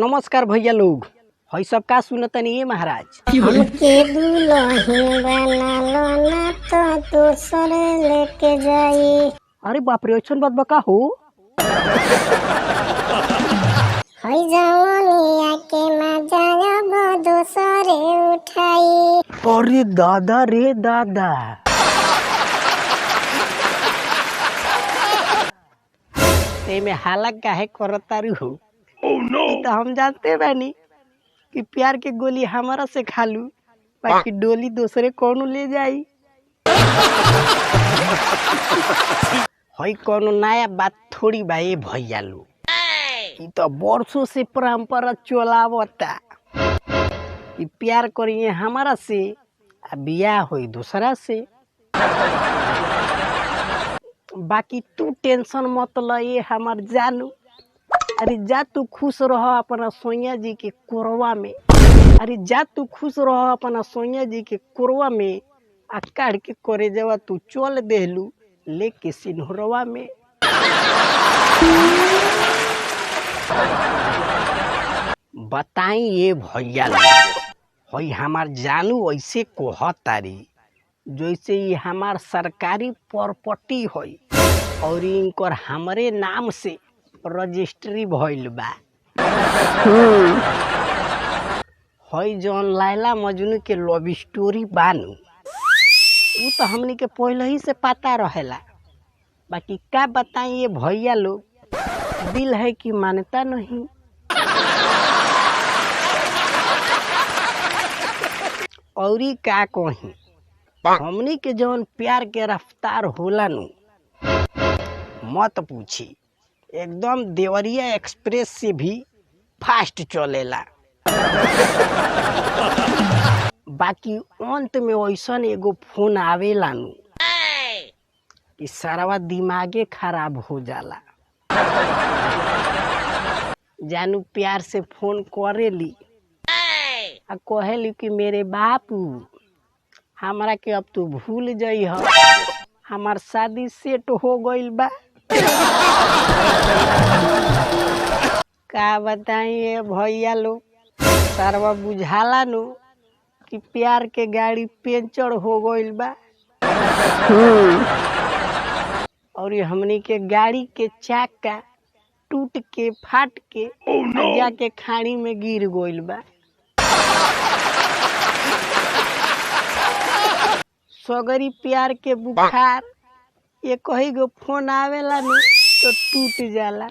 नमस्कार भैया लोग, हई सब का सुनतनी ये महाराज। हमके दुल्हन बनालो ना तो दोसर लेके जाई। अरे बाप रे, ऐसन बात बका हो। हई जवनिया के मजा अब दोसरे उठाई। अरे दादा रे दादा, ते में हालत काहे करतारू हो। तो हम जानते बानी कि प्यार के गोली हमारा से खालू, बाकी डोली दूसरे कौन ले जाई। हई कोनो नया बात थोड़ी बा ए भैया लोग, ई तो वर्षों से परंपरा चलावता कि प्यार करिए हमारा से आ बियाह होई दूसरा से। बाकी तू टेंशन मत ल ये हमार जानू। अरे जा तू खुश रह अपना सोनिया जी के कोरवा में। अरे जा तू खुश रह अपना सोनिया जी के कोरवा में। आ काढ़ के करे जवा तू चल देलू लेके सिन्हरवा में। बताई ये भैया हई हमार जानू ऐसे कहतारी जैसे ये हमार सरकारी प्रॉपर्टी हई और इनकर हमरे नाम से रजिस्ट्री भइल बा। हई जौन लैला मजनू के लव स्टोरी बानू, उ तो हमनी के पहले ही से पता रहेला। बाकी का बताई ये भैया लोग, दिल है कि मानता नहीं। औरी का कही, हमनी के जौन प्यार के रफ्तार होला नु मत पूछी, एकदम देवरिया एक्सप्रेस से भी फास्ट चलेला। बाकी अंत में ऐसन एगो फोन आवेला नु कि सारा दिमागे खराब हो जाला। जानू प्यार से फोन करेली आ कहेली कि मेरे बापू हमरा के अब तू भूल जाई हो, हमार शादी सेट हो गइल बा। का बताइए भैया लोग, सरवा बुझाला नु कि प्यार के गाड़ी पंचर हो गइल बा। और ये हमनी के गाड़ी के चाका टूट के फाट के जाके खाड़ी में गिर गइल बा। सगरी प्यार के बुखार ये कही गो फोन आवेला नु तो टूट जाला।